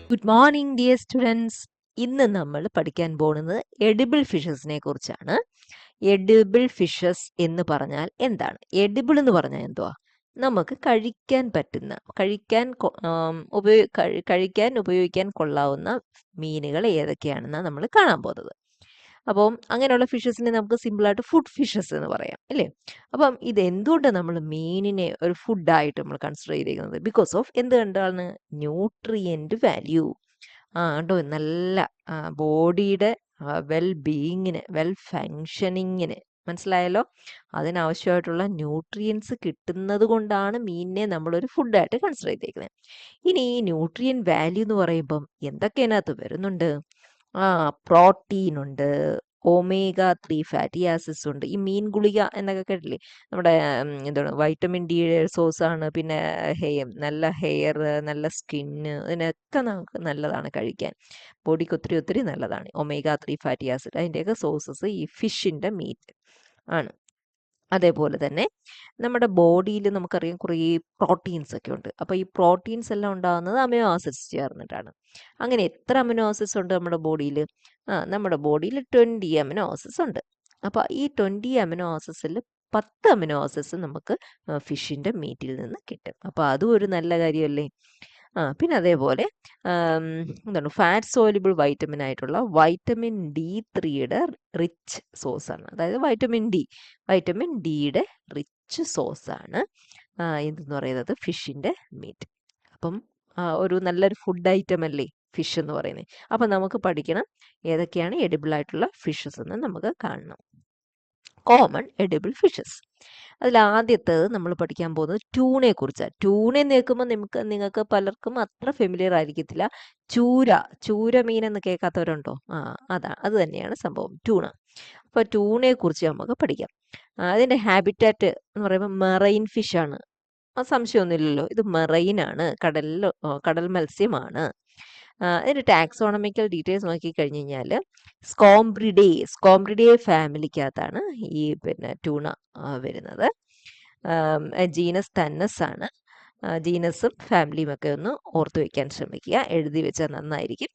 Good morning dear students. ഇന്ന് നമ്മൾ പഠിക്കാൻ പോകുന്നത് എഡിബിൾ ഫിഷസിനെ കുറിച്ചാണ്. എഡിബിൾ ഫിഷസ് എന്ന് പറഞ്ഞാൽ എന്താണ്? എഡിബിൾ എന്ന് പറഞ്ഞാൽ എന്തുവാ? നമുക്ക് കഴിക്കാൻ പറ്റുന്ന, കഴിക്കാൻ ഉപയോഗിക്കാൻ കൊള്ളാവുന്ന മീനുകൾ ഏതൊക്കെയാണെന്നാണ് നമ്മൾ കാണാൻ പോകുന്നത്. അപ്പം അങ്ങനെയുള്ള ഫിഷസിനെ നമുക്ക് സിമ്പിളായിട്ട് ഫുഡ് ഫിഷസ് എന്ന് പറയാം, അല്ലേ? അപ്പം ഇത് എന്തുകൊണ്ടാണ് നമ്മൾ മീനിനെ ഒരു ഫുഡായിട്ട് നമ്മൾ കൺസിഡർ ചെയ്തിരിക്കുന്നത്? ബിക്കോസ് ഓഫ് എന്ത് കണ്ടാണ്? Nutrient value. കണ്ടോ, നല്ല ബോഡിയുടെ വെൽ ബീയിങ്ങിന്, വെൽ ഫങ്ഷനിങ്ങിന്, മനസ്സിലായല്ലോ? അതിനാവശ്യമായിട്ടുള്ള ന്യൂട്രിയൻസ് കിട്ടുന്നത് കൊണ്ടാണ് മീനിനെ നമ്മളൊരു ഫുഡായിട്ട് കൺസിഡർ ചെയ്തേക്കുന്നത്. ഇനി ഈ ന്യൂട്രിയൻ വാല്യൂ എന്ന് പറയുമ്പം എന്തൊക്കെ അതിനകത്ത് വരുന്നുണ്ട്? പ്രോട്ടീൻ ഉണ്ട്, omega-3 ഫാറ്റി ആസിഡ്സ് ഉണ്ട്. ഈ മീൻ ഗുളിക എന്നൊക്കെ കേട്ടില്ലേ? നമ്മുടെ എന്താണ്, വൈറ്റമിൻ ഡി സോഴ്സാണ്. പിന്നെ നല്ല ഹെയർ, നല്ല സ്കിന്ന്, ഇതിനൊക്കെ നമുക്ക് നല്ലതാണ് കഴിക്കാൻ. ബോഡിക്ക് ഒത്തിരി ഒത്തിരി നല്ലതാണ് omega-3 ഫാറ്റി ആസിഡ്. അതിൻ്റെയൊക്കെ സോഴ്സസ് ഈ ഫിഷിൻ്റെ മീറ്റ് ആണ്. അതേപോലെ തന്നെ നമ്മുടെ ബോഡിയിൽ നമുക്കറിയാം കുറേ പ്രോട്ടീൻസ് ഒക്കെ ഉണ്ട്. അപ്പോൾ ഈ പ്രോട്ടീൻസ് എല്ലാം ഉണ്ടാകുന്നത് അമിനോ ആസിഡ്സ് ചേർന്നിട്ടാണ്. അങ്ങനെ എത്ര അമിനോ ആസിഡ്സ് ഉണ്ട് നമ്മുടെ ബോഡിയിൽ? നമ്മുടെ ബോഡിയിൽ 20 അമിനോ ആസിഡ്സ് ഉണ്ട്. അപ്പോൾ ഈ 20 അമിനോ ആസിഡ്സിൽ 10 അമിനോ ആസിഡ്സ് നമുക്ക് ഫിഷിൻ്റെ മീറ്റിൽ നിന്ന് കിട്ടും. അപ്പോൾ അതും ഒരു നല്ല കാര്യമല്ലേ? പിന്നെ അതേപോലെ എന്താണ്, ഫാറ്റ് സോലുബിൾ വൈറ്റമിൻ ആയിട്ടുള്ള വൈറ്റമിൻ D3യുടെ റിച്ച് സോഴ്സാണ്. അതായത് വൈറ്റമിൻ ഡിയുടെ റിച്ച് സോഴ്സാണ് എന്തെന്ന് പറയുന്നത്, ഫിഷിൻ്റെ മീറ്റ്. അപ്പം ഒരു നല്ലൊരു ഫുഡ് ഐറ്റം അല്ലേ ഫിഷ് എന്ന് പറയുന്നത്. അപ്പം നമുക്ക് പഠിക്കണം ഏതൊക്കെയാണ് എഡിബിൾ ആയിട്ടുള്ള ഫിഷസ് എന്ന് നമുക്ക് കാണണം. Common edible fishes. അതിൽ ആദ്യത്തേത് നമ്മൾ പഠിക്കാൻ പോകുന്നത് ട്യൂണയെ കുറിച്ചാണ്. ട്യൂണയെ കേൾക്കുമ്പോൾ നിങ്ങൾക്ക് പലർക്കും അത്ര ഫെമിലിയർ ആയിരിക്കത്തില്ല. ചൂര മീൻ എന്ന് കേൾക്കാത്തവരുണ്ടോ? അത് തന്നെയാണ് സംഭവം, ട്യൂണ. അപ്പോൾ ട്യൂണയെ കുറിച്ച് നമുക്ക് പഠിക്കാം. അതിൻ്റെ ഹാബിറ്റാറ്റ് എന്ന് പറയുമ്പോൾ മെറൈൻ ഫിഷാണ്. സംശയമൊന്നുമില്ലല്ലോ, ഇത് മെറൈനാണ്, കടൽ മത്സ്യമാണ്. ഇതിൻ്റെ ടാക്സോണമിക്കൽ ഡീറ്റെയിൽസ് നോക്കിക്കഴിഞ്ഞ് കഴിഞ്ഞാൽ സ്കോംബ്രിഡേ ഫാമിലിക്കകത്താണ് ഈ ട്യൂണ വരുന്നത്. ജീനസ് തന്നസ് ആണ്. ജീനസും ഫാമിലിയും ഒക്കെ ഒന്ന് ഓർത്ത് വയ്ക്കാൻ ശ്രമിക്കുക, എഴുതി വെച്ചാൽ നന്നായിരിക്കും.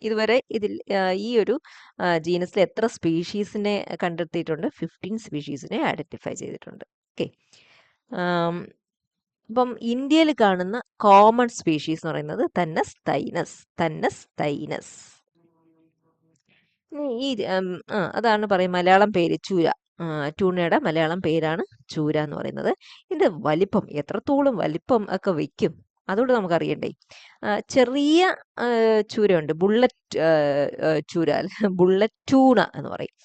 ഇതുവരെ ഈ ഒരു ജീനസിൽ എത്ര സ്പീഷീസിനെ കണ്ടെത്തിയിട്ടുണ്ട്? 15 സ്പീഷീസിനെ ഐഡൻറ്റിഫൈ ചെയ്തിട്ടുണ്ട്. ഓക്കെ. അപ്പം ഇന്ത്യയിൽ കാണുന്ന കോമൺ സ്പീഷീസ് എന്ന് പറയുന്നത് തന്നസ് തൈനസ്. ഈ അതാണ് പറയും മലയാളം പേര് ചൂര. ട്യൂണയുടെ മലയാളം പേരാണ് ചൂര എന്ന് പറയുന്നത്. ഇതിൻ്റെ വലിപ്പം, എത്രത്തോളം വലിപ്പം ഒക്കെ വയ്ക്കും, അതുകൊണ്ട് നമുക്കറിയണ്ടേ. ചെറിയ ചൂരയുണ്ട്, ബുള്ളറ്റ് ട്യൂണ എന്ന് പറയും.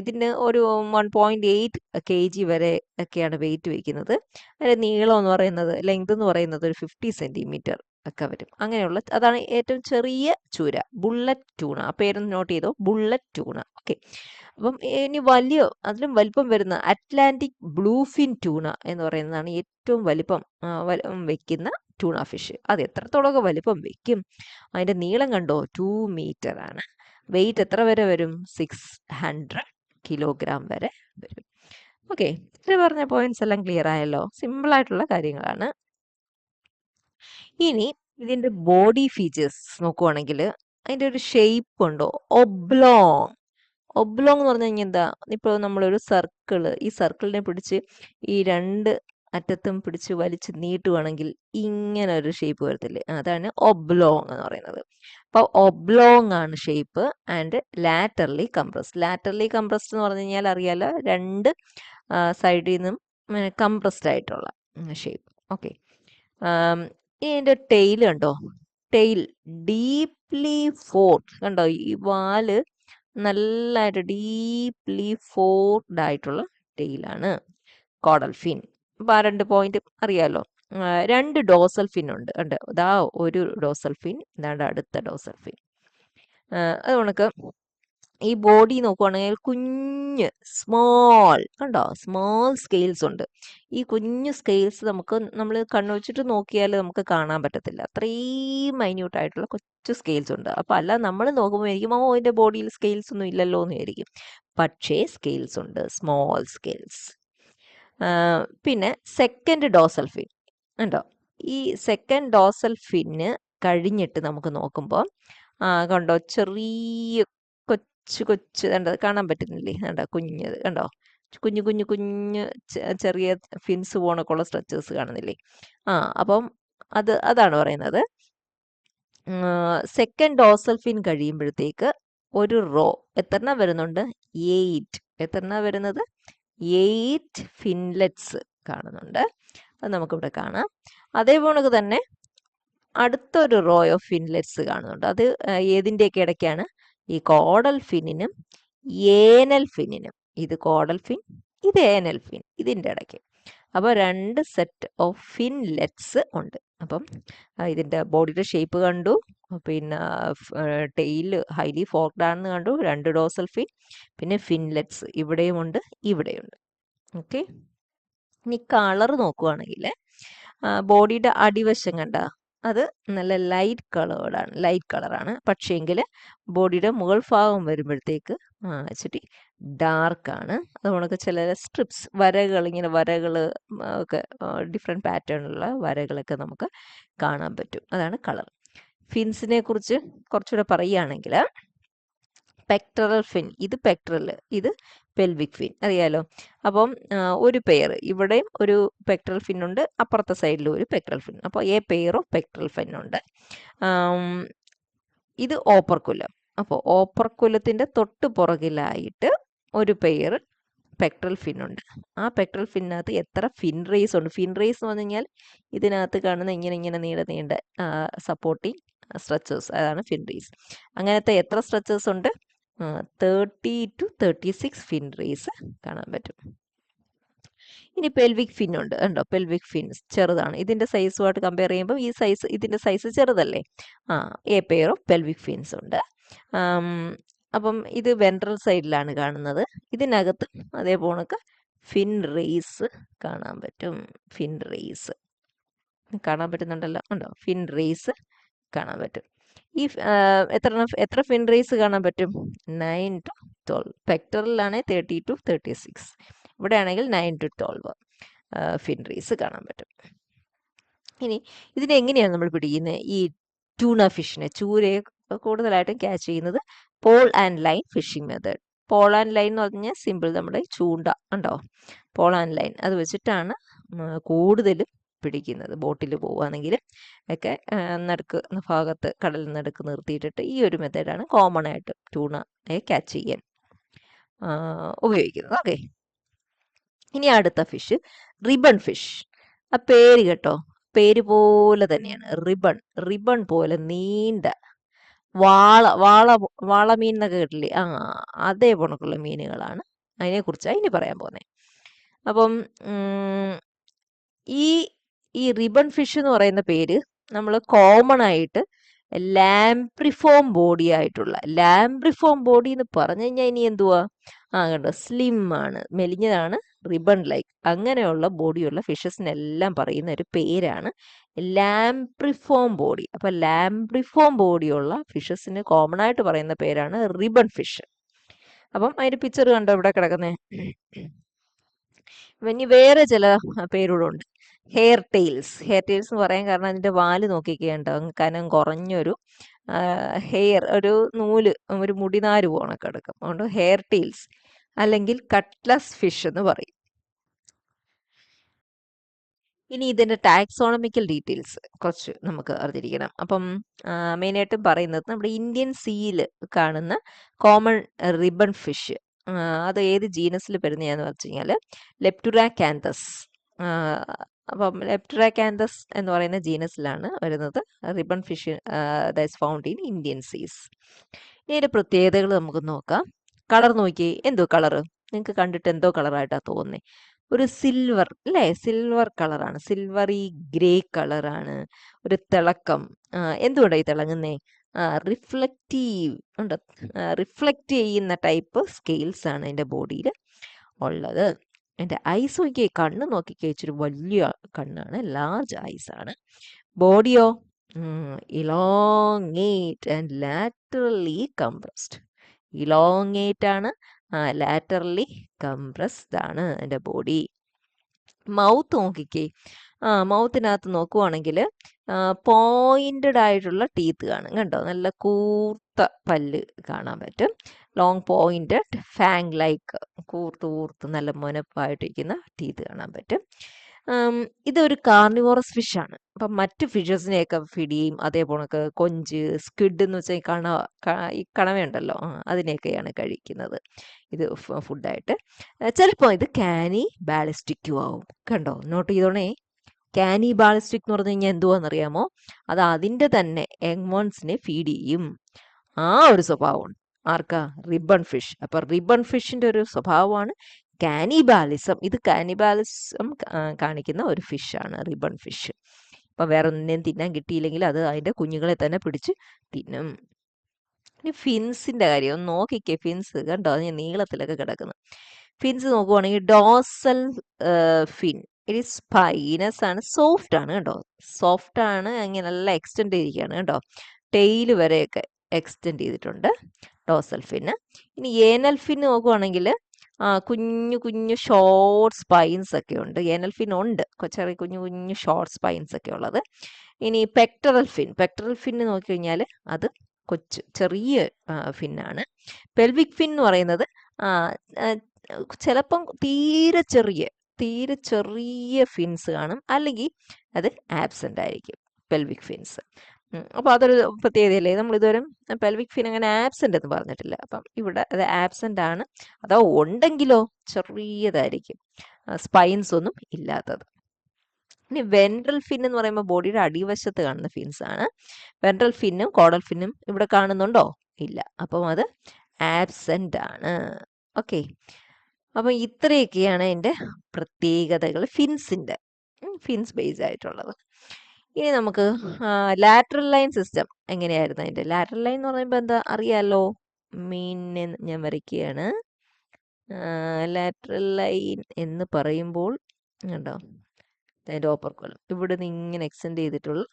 ഇതിന് ഒരു 1.8 kg വരെ ഒക്കെയാണ് വെയിറ്റ് വയ്ക്കുന്നത്. അതിൻ്റെ നീളം എന്ന് പറയുന്നത്, ലെങ്ത് എന്ന് പറയുന്നത് ഒരു 50 സെൻറ്റിമീറ്റർ ഒക്കെ വരും. അങ്ങനെയുള്ള അതാണ് ഏറ്റവും ചെറിയ ചൂര, ബുള്ളറ്റ് ട്യൂണ. ആ പേരൊന്ന് നോട്ട് ചെയ്തോ, ബുള്ളറ്റ് ട്യൂണ. ഓക്കെ. അപ്പം ഇനി അതിലും വലിപ്പം വരുന്ന അറ്റ്ലാന്റിക് ബ്ലൂഫിൻ ട്യൂണ എന്ന് പറയുന്നതാണ് ഏറ്റവും വലിപ്പം വെക്കുന്ന ട്യൂണ ഫിഷ്. അത് എത്രത്തോളമൊക്കെ വലിപ്പം വെക്കും? അതിൻ്റെ നീളം കണ്ടോ, 2 മീറ്റർ ആണ്. വെയിറ്റ് എത്ര വരെ വരും? 600 കിലോഗ്രാം വരെ വരും. ഓക്കെ, ഇത് പറഞ്ഞ പോയിന്റ്സ് എല്ലാം ക്ലിയർ ആയല്ലോ. സിമ്പിളായിട്ടുള്ള കാര്യങ്ങളാണ്. ഇനി ഇതിൻ്റെ ബോഡി ഫീച്ചേഴ്സ് നോക്കുവാണെങ്കിൽ അതിൻ്റെ ഒരു ഷേപ്പ് ഉണ്ടോ, ഒബ്ലോങ് എന്ന് പറഞ്ഞു കഴിഞ്ഞാൽ എന്താ? ഇപ്പോൾ നമ്മളൊരു ഈ സർക്കിളിനെ പിടിച്ച് ഈ 2 അറ്റത്തും പിടിച്ച് വലിച്ച് നീട്ടുവാണെങ്കിൽ ഇങ്ങനെ ഒരു ഷേപ്പ് വരത്തില്ലേ? അതാണ് ഒബ്ലോങ് എന്ന് പറയുന്നത്. അപ്പോൾ ഒബ്ലോങ് ആണ് ഷേപ്പ് ആൻഡ് ലാറ്ററലി കംപ്രസ്ഡ് എന്ന് പറഞ്ഞു കഴിഞ്ഞാൽ അറിയാലോ, 2 സൈഡിൽ നിന്നും കംപ്രസ്ഡ് ആയിട്ടുള്ള ഷേപ്പ്. ഓക്കെ. ഇതിൻ്റെ ടെയിൽ കണ്ടോ, ഡീപ്ലി ഫോർഡ് കണ്ടോ, ഈ വാല് നല്ലതായിട്ട് ഡീപ്ലി ഫോർഡ് ആയിട്ടുള്ള ടെയിലാണ്. Caudal fin. അപ്പോൾ 2 പോയിന്റ് അറിയാലോ. 2 ഡോസൽ ഫിൻ ഉണ്ട്. ഇതാ ഒരു ഡോസൽ ഫിൻ, ഇതാണ്ട് അടുത്ത ഡോസൽ ഫിൻ. അതുകൊണ്ട് ഈ ബോഡി നോക്കുവാണെങ്കിൽ കുഞ്ഞ് സ്മോൾ സ്കെയിൽസ് ഉണ്ട്. ഈ കുഞ്ഞു സ്കെയിൽസ് നമ്മൾ കണ്ണു വെച്ചിട്ട് നോക്കിയാൽ നമുക്ക് കാണാൻ പറ്റത്തില്ല. അത്രയും മൈന്യൂട്ട് ആയിട്ടുള്ള കൊച്ചു സ്കെയിൽസ് ഉണ്ട്. അപ്പോൾ അല്ല, നമ്മൾ നോക്കുമ്പോൾ ആയിരിക്കും ഇതിൻ്റെ ബോഡിയിൽ സ്കെയിൽസ് ഒന്നും ഇല്ലല്ലോ എന്ന് വിചാരിക്കും. പക്ഷേ സ്കെയിൽസ് ഉണ്ട്, സ്മോൾ സ്കെയിൽസ്. പിന്നെ സെക്കൻഡ് ഡോസൽ ഫിൻ ഉണ്ടോ, ഈ സെക്കൻഡ് ഡോസൽ ഫിന്ന് കഴിഞ്ഞിട്ട് നമുക്ക് നോക്കുമ്പോൾ കണ്ടോ ചെറിയ കൊച്ചു കൊച്ചു കണ്ടോ കാണാൻ പറ്റുന്നില്ലേ? കണ്ടോ കുഞ്ഞത് കണ്ടോ കുഞ്ഞു കുഞ്ഞു കുഞ്ഞ് ചെറിയ ഫിൻസ് പോണക്കുള്ള സ്ട്രക്ചേഴ്സ് കാണുന്നില്ലേ? അപ്പം അതാണ് പറയുന്നത്. സെക്കൻഡ് ഡോസൽ ഫിൻ കഴിയുമ്പോഴത്തേക്ക് ഒരു റോ എത്രണ്ണം വരുന്നുണ്ട്? 8. എത്രണ്ണം വരുന്നത്? 8 ഫിൻലെറ്റ്സ് കാണുന്നുണ്ട്. അത് നമുക്കിവിടെ കാണാം. അതേപോലെ തന്നെ അടുത്തൊരു റോ ഓഫ് ഫിൻലെറ്റ്സ് കാണുന്നുണ്ട്. അത് ഏതിൻ്റെയൊക്കെ ഇടയ്ക്കാണ്? ഈ കോഡൽ ഫിന്നിനും ഏനൽ ഫിന്നിനും. ഇത് കോഡൽ ഫിൻ, ഇത് ഏനൽ ഫിൻ, ഇതിൻ്റെ ഇടയ്ക്ക്. അപ്പോൾ 2 സെറ്റ് ഓഫ് ഫിൻലെറ്റ്സ് ഉണ്ട്. അപ്പം ഇതിൻ്റെ ബോഡിയുടെ ഷേപ്പ് കണ്ടു, പിന്നെ ടെയിൽ ഹൈലി ഫോർക്ഡ് ആണെന്ന് കണ്ടു, 2 ഡോസൽ ഫിൻ, പിന്നെ ഫിൻലെറ്റ്സ് ഇവിടെയുമുണ്ട് ഇവിടെയുണ്ട്. ഓക്കെ. ഇനി കളർ നോക്കുവാണെങ്കിൽ ബോഡിയുടെ അടിവശം കണ്ട അത് നല്ല ലൈറ്റ് കളറാണ്. പക്ഷേങ്കിൽ ബോഡിയുടെ മുകൾ ഭാഗം വരുമ്പോഴത്തേക്ക് ഇച്ചിരി ഡാർക്കാണ്. അതുകൊണ്ട് ചില സ്ട്രിപ്സ് ഇങ്ങനെ വരകൾ ഒക്കെ ഡിഫറെൻറ്റ് പാറ്റേണിലുള്ള വരകളൊക്കെ നമുക്ക് കാണാൻ പറ്റും. അതാണ് കളർ. ഫിൻസിനെ കുറിച്ച് കുറച്ചുകൂടെ പറയുകയാണെങ്കിൽ പെക്ടറൽ ഫിൻ, ഇത് പെക്ടറൽ, ഇത് പെൽവിക് ഫിൻ, അറിയാലോ. അപ്പം ഒരു പെയർ ഇവിടെയും ഒരു പെക്ടറൽ ഫിൻ ഉണ്ട്, അപ്പുറത്തെ സൈഡിലും ഒരു പെക്ടറൽ ഫിൻ. അപ്പോൾ പെയർ ഓഫ് പെക്ടറൽ ഫിൻ ഉണ്ട്. ഇത് ഓപ്പർക്കുലം. അപ്പോൾ ഓപ്പർക്കുലത്തിൻ്റെ തൊട്ട് പുറകിലായിട്ട് ഒരു പെയർ പെക്ടറൽ ഫിൻ ഉണ്ട്. ആ പെക്ടറൽ ഫിന്നകത്ത് എത്ര ഫിൻ റേസ് ഉണ്ട്? ഫിൻ റേസ് എന്ന് പറഞ്ഞു കഴിഞ്ഞാൽ ഇതിനകത്ത് കാണുന്ന ഇങ്ങനെ നീണ്ട സപ്പോർട്ടിങ് സ്ട്രക്ചേഴ്സ്, അതാണ് ഫിൻ റേസ്. അങ്ങനത്തെ എത്ര സ്ട്രക്ചേഴ്സ് ഉണ്ട്? 30 to 36 ഫിൻ റേസ് കാണാൻ പറ്റും. ഇനി പെൽവിക് ഫിൻ ഉണ്ട്, കണ്ടോ? പെൽവിക് ഫിൻസ് ചെറുതാണ്. ഇതിൻ്റെ സൈസുമായിട്ട് കമ്പയർ ചെയ്യുമ്പോൾ ഇതിൻ്റെ സൈസ് ചെറുതല്ലേ? പെയർ ഓഫ് പെൽവിക് ഫിൻസ് ഉണ്ട്. അപ്പം ഇത് വെൻട്രൽ സൈഡിലാണ് കാണുന്നത്. ഇതിനകത്ത് അതേപോണക്ക് ഫിൻ റേസ് കാണാൻ പറ്റും. ഫിൻ റേസ് കാണാൻ പറ്റുന്നുണ്ടല്ലോ, ഉണ്ടോ? ഫിൻ റേസ് കാണാൻ പറ്റും. ഈ എത്ര ഫിൻ റേസ് കാണാൻ പറ്റും? 9 to 12. പെക്ടറലിലാണെങ്കിൽ 30 to 36. ഇവിടെ ആണെങ്കിൽ 9 to 12 ഫിൻ റേസ് കാണാൻ പറ്റും. ഇനി ഇതിനെ എങ്ങനെയാണ് നമ്മൾ പിടിക്കുന്നത്? ഈ ട്യൂണ ഫിഷിനെ, ചൂരയെ കൂടുതലായിട്ടും ക്യാച്ച് ചെയ്യുന്നത് pole and line fishing method. Pole and line എന്ന് പറഞ്ഞാൽ സിമ്പിൾ നമ്മുടെ ചൂണ്ട ഉണ്ടോ? പോൾ ആൻഡ് ലൈൻ അത് വെച്ചിട്ടാണ് കൂടുതലും പിടിക്കുന്നത്. ബോട്ടിൽ പോവുകയാണെങ്കിൽ ഒക്കെ നടുക്ക് ഭാഗത്ത് കടലിൽ നടുക്ക് നിർത്തിയിട്ടിട്ട് ഈ ഒരു മെത്തേഡാണ് കോമൺ ആയിട്ട് ട്യൂണയെ ക്യാച്ച് ചെയ്യാൻ ഉപയോഗിക്കുന്നത്. ഓക്കെ. ഇനി അടുത്ത ഫിഷ് റിബൺ ഫിഷ്. ആ പേര് കേട്ടോ, പേര് പോലെ തന്നെയാണ്. റിബൺ പോലെ നീണ്ട വാളമീൻ എന്നൊക്കെ കേട്ടില്ലേ? അതേ പോണക്കുള്ള മീനുകളാണ്. അതിനെക്കുറിച്ചാണ് ഇനി പറയാൻ പോകുന്നത്. അപ്പം ഈ റിബൺ ഫിഷ് എന്ന് പറയുന്ന പേര് നമ്മൾ കോമൺ ആയിട്ട് ലാംപ്രിഫോം ബോഡി ആയിട്ടുള്ള, ലാംപ്രിഫോം ബോഡി എന്ന് പറഞ്ഞു കഴിഞ്ഞാൽ ഇനി എന്തുവാ? കണ്ടോ, സ്ലിം ആണ്, മെലിഞ്ഞതാണ്, റിബൺ ലൈക്ക്, അങ്ങനെയുള്ള ബോഡിയുള്ള ഫിഷസിനെല്ലാം പറയുന്ന ഒരു പേരാണ് ലാംപ്രിഫോം ബോഡി. അപ്പൊ ലാംപ്രിഫോം ബോഡിയുള്ള ഫിഷസിന് കോമൺ ആയിട്ട് പറയുന്ന പേരാണ് റിബൺ ഫിഷ്. അപ്പം അതിന്റെ പിക്ചർ കണ്ടോ ഇവിടെ കിടക്കുന്നേ? ഇനി വേറെ ചില പേരുകളുണ്ട്. ഹെയർ ടെയിൽസ് എന്ന് പറയാൻ കാരണം അതിന്റെ വാല് നോക്കിക്കേണ്ടോ, കനം കുറഞ്ഞൊരു ഹെയർ, ഒരു നൂല്, ഒരു മുടിനാര് പോണൊക്കെ എടുക്കും. അതുകൊണ്ട് ഹെയർ ടെയിൽസ് അല്ലെങ്കിൽ കട്ട്ലസ് ഫിഷ് എന്ന് പറയും. ഇനി ഇതിന്റെ ടാക്സോണമിക്കൽ ഡീറ്റെയിൽസ് കുറച്ച് നമുക്ക് അറിഞ്ഞിരിക്കണം. അപ്പം മെയിനായിട്ടും പറയുന്നത് നമ്മുടെ ഇന്ത്യൻ സീയിൽ കാണുന്ന കോമൺ റിബൺ ഫിഷ്, അത് ഏത് ജീനസിൽ വരുന്നതാന്ന് വെച്ച് കഴിഞ്ഞാൽ ലെപ്റ്റുറാക്കാന്തസ്. അപ്പം ലെപ്റ്റുറാക്കാന്തസ് എന്ന് പറയുന്ന ജീനസിലാണ് വരുന്നത് ribbon fish that's found in Indian സീസ്. ഇതിന്റെ പ്രത്യേകതകൾ നമുക്ക് നോക്കാം. കളർ നോക്കിയേ, എന്തോ കളറ് നിങ്ങൾക്ക് കണ്ടിട്ട് എന്തോ കളറായിട്ടാണ് തോന്നുന്നത്? ഒരു സിൽവർ അല്ലേ? സിൽവർ കളറാണ്, സിൽവറി ഗ്രേ കളറാണ്, ഒരു തിളക്കം. എന്തുകൊണ്ടാണ് ഈ തിളങ്ങുന്നേ? റിഫ്ലക്റ്റീവ് ഉണ്ട്, റിഫ്ലക്റ്റ് ചെയ്യുന്ന ടൈപ്പ് സ്കെയിൽസ് ആണ് എൻ്റെ ബോഡിയിൽ ഉള്ളത്. എൻ്റെ ഐസ് നോക്കിയേ, കണ്ണ് നോക്കിക്കേ, ഇച്ചിരി വലിയ കണ്ണാണ്, ലാർജ് ഐസ് ആണ്. ബോഡിയോ elongate and laterally compressed. Elongate ആണ്, ലാറ്ററലി കംപ്രസ്ഡ് ആണ് എൻ്റെ ബോഡി. മൗത്ത് നോക്കിക്കേ, മൗത്തിനകത്ത് നോക്കുവാണെങ്കിൽ പോയിന്റഡ് ആയിട്ടുള്ള ടീത്ത് കാണും കണ്ടോ, നല്ല കൂർത്ത പല്ല് കാണാൻ പറ്റും. ലോങ് പോയിന്റഡ് ഫാങ് ലൈക്ക് കൂർത്ത് കൂർത്ത് നല്ല മുനപ്പായിട്ടിരിക്കുന്ന ടീത്ത് കാണാൻ പറ്റും. ഇതൊരു കാർണിവോറസ് ഫിഷാണ്. അപ്പം മറ്റ് ഫിഷസിനെയൊക്കെ ഫീഡ് ചെയ്യും. അതേപോലെ കൊഞ്ച്, സ്ക്വിഡ് എന്ന് വെച്ചാൽ ഈ കണവയുണ്ടല്ലോ, അതിനെയൊക്കെയാണ് കഴിക്കുന്നത് ഇത് ഫുഡായിട്ട്. ചിലപ്പോൾ ഇത് കാനി ബാലിസ്റ്റിക്കും ആവും. കണ്ടോ, നോട്ട് ചെയ്തോണേ. കാനി ബാലിസ്റ്റിക് എന്ന് പറഞ്ഞു കഴിഞ്ഞാൽ എന്തുവാണെന്നറിയാമോ? അത് അതിൻ്റെ തന്നെ എഗ്മോൺസിനെ ഫീഡ് ചെയ്യും. ആ ഒരു സ്വഭാവമാണ് ആർക്കാ? Ribbon fish. അപ്പൊ റിബൺ ഫിഷിന്റെ ഒരു സ്വഭാവമാണ് കാനിബാലിസം. ഇത് കാനിബാലിസം കാണിക്കുന്ന ഒരു ഫിഷാണ് റിബൺ ഫിഷ്. അപ്പൊ വേറെ ഒന്നിനെയും തിന്നാൻ കിട്ടിയില്ലെങ്കിൽ അത് അതിന്റെ കുഞ്ഞുങ്ങളെ തന്നെ പിടിച്ച് തിന്നും. ഇനി ഫിൻസിന്റെ കാര്യം ഒന്ന് നോക്കിക്കേ. ഫിൻസ് കണ്ടോ, അതിന് നീളത്തിലൊക്കെ കിടക്കുന്നു. ഫിൻസ് നോക്കുവാണെങ്കിൽ ഡോസൽ ഫിൻ, ഇറ്റ് സ്പൈനസ് ആണ്, സോഫ്റ്റ് ആണ് കേട്ടോ. സോഫ്റ്റ് ആണ്, അങ്ങനെ നല്ല എക്സ്റ്റെൻഡ് ചെയ്തിരിക്കുകയാണ് കേട്ടോ. ടെയിൽ വരെയൊക്കെ എക്സ്റ്റെൻഡ് ചെയ്തിട്ടുണ്ട് ഡോസൽ ഫിന്. ഇനി ഏനൽ ഫിൻ നോക്കുവാണെങ്കിൽ കുഞ്ഞു കുഞ്ഞു ഷോർട്ട് സ്പൈൻസ് ഒക്കെ ഉണ്ട്. ഏനൽ ഫിൻ ഉണ്ട്, ചെറിയ കുഞ്ഞു കുഞ്ഞു ഷോർട്ട് സ്പൈൻസ് ഒക്കെ ഉള്ളത്. ഇനി പെക്ടറൽ ഫിൻ നോക്കിക്കഴിഞ്ഞാൽ അത് ചെറിയ ഫിന്നാണ്. പെൽവിക് ഫിൻ എന്ന് പറയുന്നത് ചിലപ്പം തീരെ ചെറിയ ഫിൻസ് കാണും, അല്ലെങ്കിൽ അത് ആബ്സെന്റ് ആയിരിക്കും പെൽവിക് ഫിൻസ്. അപ്പോൾ അതൊരു പ്രത്യേകതയല്ലേ. നമ്മൾ ഇതുവരെ പെൽവിക് ഫിൻ അങ്ങനെ ആബ്സെന്റ് എന്ന് പറഞ്ഞിട്ടില്ല. അപ്പം ഇവിടെ അത് ആബ്സെന്റ് ആണ്. അതോ ഉണ്ടെങ്കിലോ ചെറിയതായിരിക്കും, സ്പൈൻസ് ഒന്നും ഇല്ലാത്തത്. ഇനി വെൻട്രൽ ഫിൻ എന്ന് പറയുമ്പോൾ ബോഡിയുടെ അടിവശത്ത് കാണുന്ന ഫിൻസ് ആണ്. വെൻട്രൽ ഫിന്നും കോഡൽ ഫിന്നും ഇവിടെ കാണുന്നുണ്ടോ? ഇല്ല. അപ്പം അത് ആബ്സെന്റ് ആണ്. ഓക്കെ, അപ്പം ഇത്രയൊക്കെയാണ് അതിൻ്റെ പ്രത്യേകതകൾ ഫിൻസ് ബേസ് ആയിട്ടുള്ളത്. ഇനി നമുക്ക് ലാറ്ററൽ ലൈൻ സിസ്റ്റം എങ്ങനെയായിരുന്നു അതിൻ്റെ. ലാറ്ററൽ ലൈൻ എന്ന് പറയുമ്പോൾ എന്താ അറിയാലോ, മീനിനെ ഞാൻ വരയ്ക്കുകയാണ്. ലാറ്ററൽ ലൈൻ എന്ന് പറയുമ്പോൾ കണ്ടോ, അതിൻ്റെ ഓപ്പർ കോളം ഇവിടെ നിന്ന് ഇങ്ങനെ എക്സ്റ്റെൻഡ് ചെയ്തിട്ടുള്ള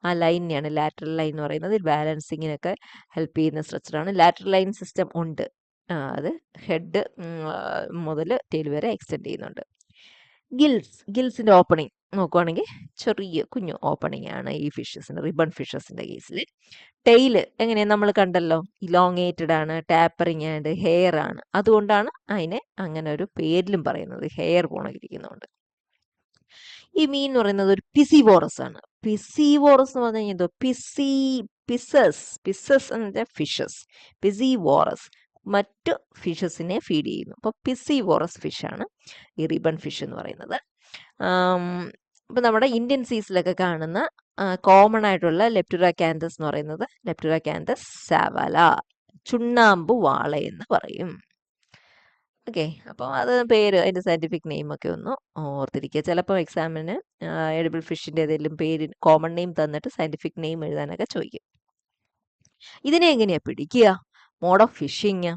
ആ ലൈനെയാണ് ലാറ്ററൽ ലൈൻ എന്ന് പറയുന്നത്. ബാലൻസിങ്ങിനൊക്കെ ഹെൽപ്പ് ചെയ്യുന്ന സ്ട്രക്ചറാണ്. ലാറ്ററൽ ലൈൻ സിസ്റ്റം ഉണ്ട്, അത് ഹെഡ് മുതൽ ടെയിൽ വരെ എക്സ്റ്റെൻഡ് ചെയ്യുന്നുണ്ട്. ഗിൽസിന്റെ ഓപ്പണിംഗ് നോക്കുവാണെങ്കിൽ ചെറിയ കുഞ്ഞു ഓപ്പണിംഗ് ആണ് ഈ ഫിഷസിന്, റിബൺ ഫിഷസിന്റെ കേസിൽ. ടെയില് എങ്ങനെയാണ് നമ്മൾ കണ്ടല്ലോ, ഇലോങ്ങേറ്റഡ് ആണ്, ടാപ്പറിങ് ആൻഡ് ഹെയർ ആണ്. അതുകൊണ്ടാണ് അതിനെ അങ്ങനെ ഒരു പേരിലും പറയുന്നത്, ഹെയർ പോണിരിക്കുന്നുണ്ട്. ഈ മീൻ എന്ന് പറയുന്നത് ഒരു പിസിവോറസ് ആണ്. പിസിവോറസ് എന്ന് പറഞ്ഞു കഴിഞ്ഞാൽ പിസസ് എന്ന് വെച്ചാൽ ഫിഷസ്. പിസിവോറസ് മറ്റു ഫിഷസിനെ ഫീഡ് ചെയ്യുന്നു. അപ്പോൾ പിസിവോറസ് ഫിഷാണ് ഈ റിബൺ ഫിഷ് എന്ന് പറയുന്നത്. ഇപ്പം നമ്മുടെ ഇന്ത്യൻ സീസിലൊക്കെ കാണുന്ന കോമൺ ആയിട്ടുള്ള ലെപ്റ്റുറാക്കാന്തസ് എന്ന് പറയുന്നത് ലെപ്റ്റുറാക്കാന്തസ് സാവല, ചുണ്ണാമ്പ് വാള എന്ന് പറയും. ഓക്കെ, അപ്പോൾ അത് പേര്, അതിൻ്റെ സയൻറ്റിഫിക് നെയിമൊക്കെ ഒന്ന് ഓർത്തിരിക്കുക. ചിലപ്പോൾ എക്സാമിന് എഡിബിൾ ഫിഷിൻ്റെ ഏതെങ്കിലും പേര് കോമൺ നെയിം തന്നിട്ട് സയൻറ്റിഫിക് നെയിം എഴുതാനൊക്കെ ചോദിക്കും. ഇതിനെ എങ്ങനെയാണ് പിടിക്കുക? Mode of fishing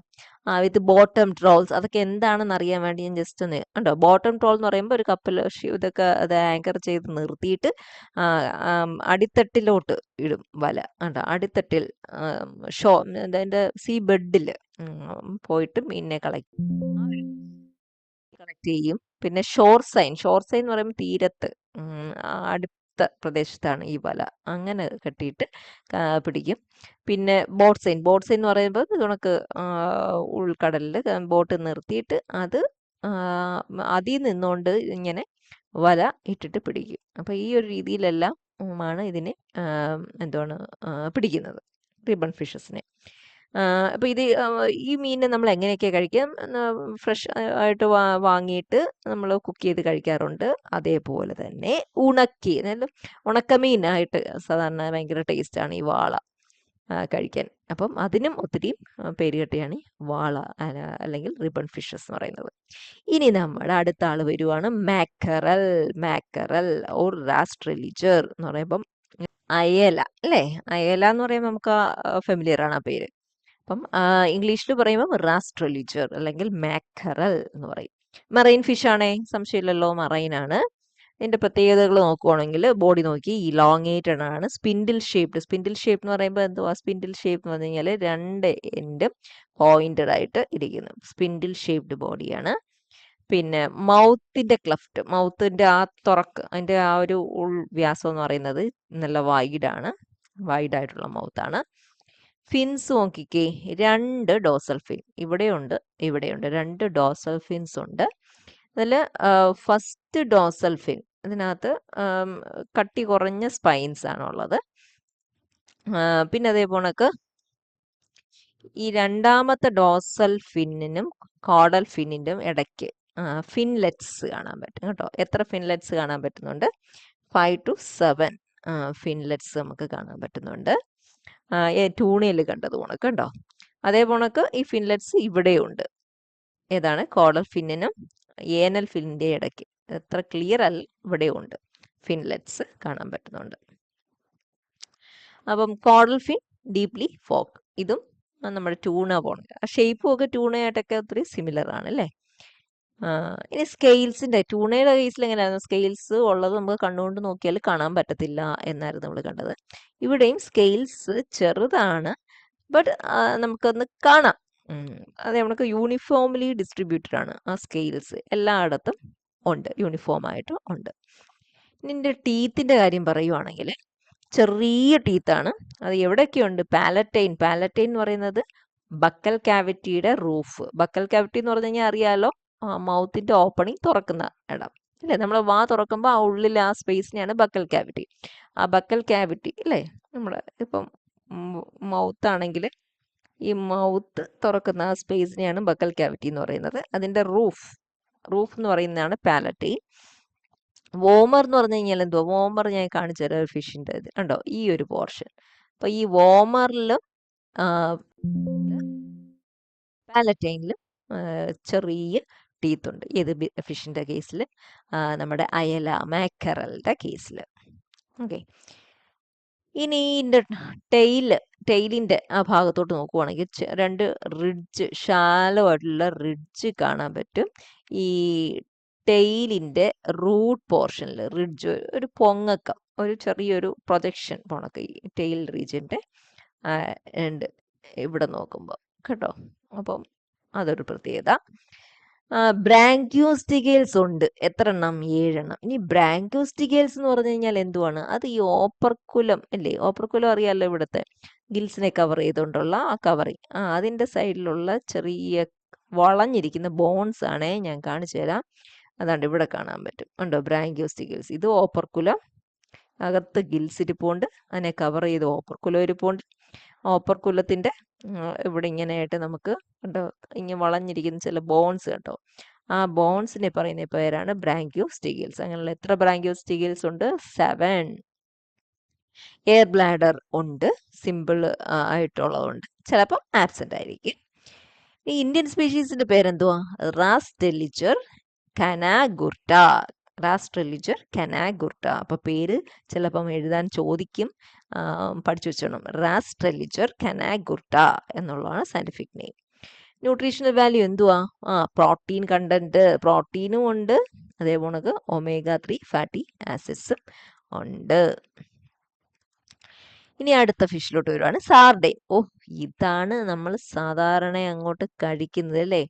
with bottom trawls, അതൊക്കെ എന്താണെന്ന് അറിയാൻ വേണ്ടി ഞാൻ ജസ്റ്റ് ഒന്ന് ഉണ്ടോ. ബോട്ടം ട്രോൾ എന്ന് പറയുമ്പോൾ ഒരു കപ്പൽ ഇതൊക്കെ അത് ആങ്കർ ചെയ്ത് നിർത്തിയിട്ട് അടിത്തട്ടിലോട്ട് ഇടും വല. ഉണ്ടോ, അടിത്തട്ടിൽ അതിൻ്റെ സീ ബെഡിൽ പോയിട്ട് മീനിനെ കളക്ട് ചെയ്യും. പിന്നെ ഷോർ സൈൻ എന്ന് പറയുമ്പോൾ തീരത്ത് അടുത്ത പ്രദേശത്താണ് ഈ വല, അങ്ങനെ കെട്ടിയിട്ട് പിടിക്കും. പിന്നെ ബോട്ട് സൈൻ എന്ന് പറയുമ്പോൾ കണക്ക് ഉൾക്കടലിൽ ബോട്ട് നിർത്തിയിട്ട് അത് അതിൽ നിന്നുകൊണ്ട് ഇങ്ങനെ വല ഇട്ടിട്ട് പിടിക്കും. അപ്പോൾ ഈ ഒരു രീതിയിലെല്ലാം ആണ് ഇതിനെ എന്താണ് പിടിക്കുന്നത്, റിബൺ ഫിഷസിനെ. അപ്പോൾ ഈ മീനിനെ നമ്മൾ എങ്ങനെയൊക്കെ കഴിക്കാം? ഫ്രഷ് ആയിട്ട് വാങ്ങിയിട്ട് നമ്മൾ കുക്ക് ചെയ്ത് കഴിക്കാറുണ്ട്. അതേപോലെ തന്നെ ഉണക്കമീനായിട്ട് സാധാരണ ഭയങ്കര ടേസ്റ്റാണ് ഈ വാള കഴിക്കാൻ. അപ്പം അതിനും ഒത്തിരി പേര് കെട്ടിയാണ് ഈ വാള അല്ലെങ്കിൽ റിബൺ ഫിഷസ് എന്ന് പറയുന്നത്. ഇനി നമ്മുടെ അടുത്ത ആൾ വരുവാണ് മാക്കറൽ ഓർ റാസ്ട്രലിജർ എന്ന് പറയുമ്പം അയല അല്ലേ. അയല എന്ന് പറയുമ്പോൾ നമുക്ക് ഫെമിലിയർ ആണ് ആ പേര്. അപ്പം ഇംഗ്ലീഷിൽ പറയുമ്പോൾ റാസ്ട്രലിജർ അല്ലെങ്കിൽ മാക്കറൽ എന്ന് പറയും. മറൈൻ ഫിഷ് ആണേ, സംശയമില്ലല്ലോ, മറൈൻ ആണ്. ഇതിന്റെ പ്രത്യേകതകൾ നോക്കുവാണെങ്കിൽ ബോഡി നോക്കി ഇലോങ്ങേറ്റഡ് ആണ്, സ്പിൻഡിൽ ഷേപ്ഡ് എന്ന് പറയുമ്പോൾ എന്തുവാ സ്പിൻഡിൽ ഷേപ്പ് എന്ന് പറഞ്ഞു കഴിഞ്ഞാൽ രണ്ട് എൻഡും പോയിന്റഡ് ആയിട്ട് ഇരിക്കുന്നു. സ്പിൻഡിൽ ഷേപ്ഡ് ബോഡിയാണ്. പിന്നെ മൗത്തിന്റെ ക്ലഫ്റ്റ്, മൗത്തിന്റെ ആ തുറക്ക്, അതിന്റെ ആ ഒരു വ്യാസം എന്ന് പറയുന്നത് നല്ല വൈഡായിട്ടുള്ള മൗത്താണ്. ഫിൻസ് നോക്കിക്കേ, 2 ഡോസൽ ഫിൻ ഇവിടെയുണ്ട്, ഇവിടെയുണ്ട്. 2 ഡോസൽ ഫിൻസ് ഉണ്ട്. അതിൽ ഫസ്റ്റ് ഡോസൽ ഫിൻ, ഇതിനകത്ത് കട്ടി കുറഞ്ഞ സ്പൈൻസ് ആണുള്ളത്. പിന്നെ അതേപോണക്ക് ഈ രണ്ടാമത്തെ ഡോസൽ ഫിന്നിനും കോഡൽ ഫിന്നിനും ഇടയ്ക്ക് ഫിൻലെറ്റ്സ് കാണാൻ പറ്റും കേട്ടോ. എത്ര ഫിൻലെറ്റ്സ് കാണാൻ പറ്റുന്നുണ്ട്? 5 to 7 ഫിൻലെറ്റ്സ് നമുക്ക് കാണാൻ പറ്റുന്നുണ്ട്. ടൂണയിൽ കണ്ടത് പോണക്ക് കണ്ടോ. അതേ പോണക്ക് ഈ ഫിൻലെറ്റ്സ് ഇവിടെയുണ്ട്. ഏതാണ്? കോഡൽ ഫിന്നിനും ഏനൽ ഫിന്നിന്റെ ഇടയ്ക്ക്. എത്ര ക്ലിയർ അല്ല, ഇവിടെയുണ്ട് ഫിൻലെറ്റ്സ് കാണാൻ പറ്റുന്നുണ്ട്. അപ്പം കോഡൽ ഫിൻ ഡീപ്ലി ഫോക്ക്, ഇതും നമ്മുടെ ട്യൂണ പോണത്. ആ ഷേപ്പും ഒക്കെ ട്യൂണയായിട്ടൊക്കെ ഒത്തിരി സിമിലർ ആണ് അല്ലേ. ഇനി സ്കെയിൽസിന്റെ, ട്യൂണയുടെ കേസിൽ എങ്ങനെയായിരുന്നു? സ്കെയിൽസ് ഉള്ളത് നമുക്ക് കണ്ണുകൊണ്ട് നോക്കിയാൽ കാണാൻ പറ്റത്തില്ല എന്നായിരുന്നു നമ്മൾ കണ്ടത്. ഇവിടെയും സ്കെയിൽസ് ചെറുതാണ്, ബട്ട് നമുക്കൊന്ന് കാണാം. അത് നമുക്ക് യൂണിഫോംലി ഡിസ്ട്രിബ്യൂട്ടഡ് ആണ്. ആ സ്കെയിൽസ് എല്ലായിടത്തും ഉണ്ട്, യൂണിഫോം ആയിട്ട് ഉണ്ട്. ഇതിൻ്റെ ടീത്തിന്റെ കാര്യം പറയുവാണെങ്കിൽ ചെറിയ ടീത്താണ്. അത് എവിടെയൊക്കെയുണ്ട്? പാലറ്റൈൻ എന്ന് പറയുന്നത് ബക്കൽ ക്യാവിറ്റിയുടെ റൂഫ്. ബക്കൽ ക്യാവിറ്റി എന്ന് പറഞ്ഞു കഴിഞ്ഞാൽ അറിയാലോ, മൗത്തിന്റെ ഓപ്പണിംഗ് തുറക്കുന്ന ഇടം അല്ലേ. നമ്മൾ വാ തുറക്കുമ്പോൾ ആ ഉള്ളിൽ ആ സ്പേസിനെയാണ് ബക്കൽ ക്യാവിറ്റി. ആ ബക്കൽ ക്യാവിറ്റി അല്ലേ, നമ്മുടെ ഇപ്പം മൗത്ത് ആണെങ്കിൽ ഈ മൗത്ത് തുറക്കുന്ന ആ സ്പേസിനെയാണ് ബക്കൽ ക്യാവിറ്റി എന്ന് പറയുന്നത്. അതിന്റെ റൂഫ് എന്ന് പറയുന്നതാണ് പാലറ്റൈൻ. വോമർ എന്ന് പറഞ്ഞു കഴിഞ്ഞാൽ എന്തുവാ? വോമർ ഞാൻ കാണിച്ചു തരാം, ഒരു ഫിഷിന്റെ ഇത് കണ്ടോ, ഈ ഒരു പോർഷൻ. അപ്പൊ ഈ വോമറിലും പാലറ്റൈനിലും ചെറിയ ടീത്ത് ഉണ്ട്. ഏത് ഫിഷിന്റെ കേസിൽ? നമ്മുടെ അയല, മാക്കറലിന്റെ കേസിൽ. ഓക്കെ. ഇനി ഇതിന്റെ ടെയിലിന്റെ ആ ഭാഗത്തോട്ട് നോക്കുവാണെങ്കിൽ 2 റിഡ്ജ്, ഷാലോ ആയിട്ടുള്ള റിഡ്ജ് കാണാൻ പറ്റും. ഈ ടെയിലിന്റെ റൂട്ട് പോർഷനിൽ റിഡ്ജ്, ഒരു പൊങ്ങക്കം, ഒരു ചെറിയൊരു പ്രൊജക്ഷൻ പോണക്ക് ഈ ടെയിൽ റീജിയന്റെ ഉണ്ട് ഇവിടെ നോക്കുമ്പോൾ കേട്ടോ. അപ്പം അതൊരു പ്രത്യേകത. ബ്രാങ്ക്യൂസ്റ്റിഗേൽസ് ഉണ്ട്. എത്ര എണ്ണം? 7 എണ്ണം. ഇനി ബ്രാങ്ക്യൂസ്റ്റിഗേൽസ് എന്ന് പറഞ്ഞു കഴിഞ്ഞാൽ എന്തുവാണ്? അത് ഈ ഓപ്പർക്കുലം അല്ലേ, ഓപ്പർക്കുലം അറിയാലോ, ഇവിടുത്തെ ഗിൽസിനെ കവർ ചെയ്തുകൊണ്ടുള്ള ആ കവറിങ്, അതിന്റെ സൈഡിലുള്ള ചെറിയ വളഞ്ഞിരിക്കുന്ന ബോൺസ് ആണേ, ഞാൻ കാണിച്ചു തരാം. അതാണ്ട് ഇവിടെ കാണാൻ പറ്റും, ഉണ്ടോ? ബ്രാങ്ക്യൂസ്റ്റിഗേൽസ്. ഇത് ഓപ്പർക്കുലം, അകത്ത് ഗിൽസ് ഇരിപ്പുണ്ട്, അതിനെ കവർ ചെയ്ത് ഓപ്പർക്കുലം ഇരിപ്പുണ്ട്. ഓപ്പർക്കുലത്തിന്റെ ഇവിടെ ഇങ്ങനെയായിട്ട് നമുക്ക് കണ്ടോ, ഇങ്ങനെ വളഞ്ഞിരിക്കുന്ന ചില ബോൺസ് കേട്ടോ. ആ ബോൺസിനെ പറയുന്ന പേരാണ് ബ്രാങ്ക്യൂസ്റ്റിഗേൽസ്. അങ്ങനെയുള്ള എത്ര ബ്രാങ്ക്യൂസ്റ്റിഗേൽസ് ഉണ്ട്? 7. എയർ ബ്ലാഡർ ഉണ്ട്, സിമ്പിൾ ആയിട്ടുള്ളതുണ്ട്, ചിലപ്പോൾ ആബ്സെന്റ് ആയിരിക്കും. ഈ ഇന്ത്യൻ സ്പീഷീസിന്റെ പേരെന്തുവാ? റാസ്റ്റെലിജർ കനാഗുർട്ട. കനാഗുർട്ട. അപ്പൊ പേര് ചിലപ്പം എഴുതാൻ ചോദിക്കും, പഠിച്ചു വെച്ചോണം. റാസ്ട്രെലിജർ കനാഗുർട്ട എന്നുള്ളതാണ് സയന്റിഫിക് നെയിം. ന്യൂട്രീഷണൽ വാല്യൂ എന്തുവാ? പ്രോട്ടീൻ കണ്ടന്റ്, പ്രോട്ടീനും ഉണ്ട്, അതേപോലെ omega-3 ഫാറ്റി ആസിഡ്സും ഉണ്ട്. ഇനി അടുത്ത ഫിഷിലോട്ട് വരുവാണ്, സാർഡൈൻ. ഇതാണ് നമ്മൾ സാധാരണ അങ്ങോട്ട് കഴിക്കുന്നത് അല്ലേ.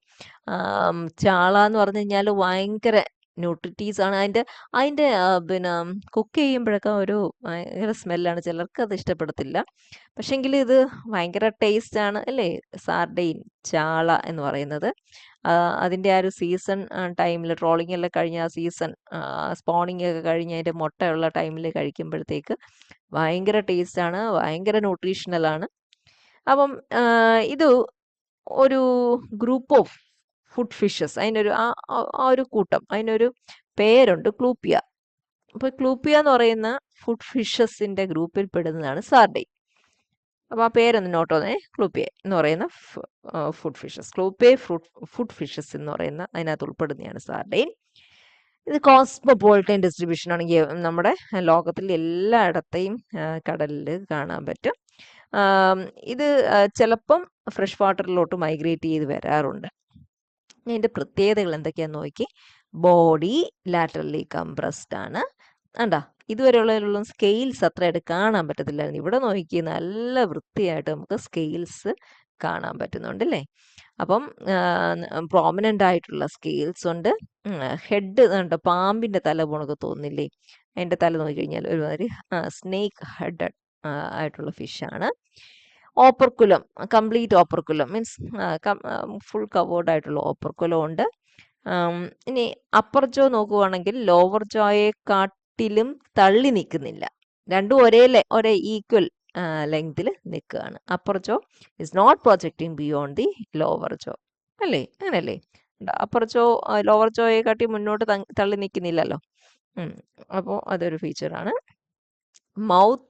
ചാള എന്ന് പറഞ്ഞു കഴിഞ്ഞാൽ ഭയങ്കര ന്യൂട്രിറ്റീസ് ആണ്. അതിന്റെ പിന്നെ കുക്ക് ചെയ്യുമ്പോഴൊക്കെ ഒരു ഭയങ്കര സ്മെല്ലാണ്, ചിലർക്ക് അത് ഇഷ്ടപ്പെടത്തില്ല. പക്ഷെങ്കിൽ ഇത് ഭയങ്കര ടേസ്റ്റ് ആണ് അല്ലേ, സാർഡൈൻ, ചാള എന്ന് പറയുന്നത്. അതിന്റെ ആ ഒരു സീസൺ ടൈമിൽ, ട്രോളിംഗ് എല്ലാം കഴിഞ്ഞ ആ സീസൺ, സ്പോണിംഗ് ഒക്കെ കഴിഞ്ഞ് അതിന്റെ മുട്ടയുള്ള ടൈമിൽ കഴിക്കുമ്പോഴത്തേക്ക് ഭയങ്കര ടേസ്റ്റ് ആണ്, ഭയങ്കര ന്യൂട്രീഷണൽ ആണ്. അപ്പം ഇത് ഒരു ഗ്രൂപ്പ് ഓഫ് ഫുഡ് ഫിഷസ്, അതിനൊരു ആ ഒരു കൂട്ടം, അതിനൊരു പേരുണ്ട്, ക്ലൂപ്പിയ. അപ്പൊ ക്ലൂപ്പിയ എന്ന് പറയുന്ന ഫുഡ് ഫിഷസിന്റെ ഗ്രൂപ്പിൽ പെടുന്നതാണ് സാർഡൈൻ. അപ്പൊ ആ പേരൊന്ന് നോട്ട് വന്നേ, ക്ലൂപ്പിയ എന്ന് പറയുന്ന ഫുഡ് ഫിഷസ്. ക്ലൂപ്പിയ ഫുഡ് ഫിഷസ് എന്ന് പറയുന്ന അതിനകത്ത് ഉൾപ്പെടുന്നതാണ് സാർഡൈൻ. ഇത് കോസ്മോപോളിറ്റൻ ഡിസ്ട്രിബ്യൂഷൻ ആണെങ്കിൽ നമ്മുടെ ലോകത്തിൽ എല്ലായിടത്തെയും കടലിൽ കാണാൻ പറ്റും. ഇത് ചിലപ്പം ഫ്രഷ് വാട്ടറിലോട്ട് മൈഗ്രേറ്റ് ചെയ്ത് വരാറുണ്ട്. ഇതിന്റെ പ്രത്യേകതകൾ എന്തൊക്കെയാന്ന് നോക്കി. ബോഡി ലാറ്ററലി കംപ്രസ്ഡ് ആണ്. കണ്ടാ, ഇതുവരെയുള്ള സ്കെയിൽസ് അത്രയായിട്ട് കാണാൻ പറ്റത്തില്ലായിരുന്നു. ഇവിടെ നോക്കി നല്ല വൃത്തിയായിട്ട് നമുക്ക് സ്കെയിൽസ് കാണാൻ പറ്റുന്നുണ്ട് അല്ലേ. അപ്പം പ്രോമിനൻ്റ് ആയിട്ടുള്ള സ്കെയിൽസ് ഉണ്ട്. ഹെഡ് കണ്ടോ, പാമ്പിൻ്റെ തല പോണൊക്കെ തോന്നില്ലേ, അതിൻ്റെ തല നോക്കിക്കഴിഞ്ഞാൽ ഒരുമാതിരി സ്നേക്ക് ഹെഡഡ് ആയിട്ടുള്ള ഫിഷാണ്. Operculum, complete operculum means full covered ആയിട്ടുള്ള ഓപ്പർക്കുലം ഉണ്ട്. ഇനി അപ്പർ ജോ നോക്കുവാണെങ്കിൽ ലോവർ ജോയെക്കാട്ടിലും തള്ളി നിൽക്കുന്നില്ല, രണ്ടും ഒരേ ഈക്വൽ ലെങ്തിൽ നിൽക്കുകയാണ്. Upper jaw is not projecting beyond the lower jaw അല്ലേ, അങ്ങനല്ലേ. അപ്പർ ജോ ലോവർ ജോയെക്കാട്ടി മുന്നോട്ട് തള്ളി നിൽക്കുന്നില്ലല്ലോ. അപ്പോൾ അതൊരു ഫീച്ചറാണ്. മൗത്ത്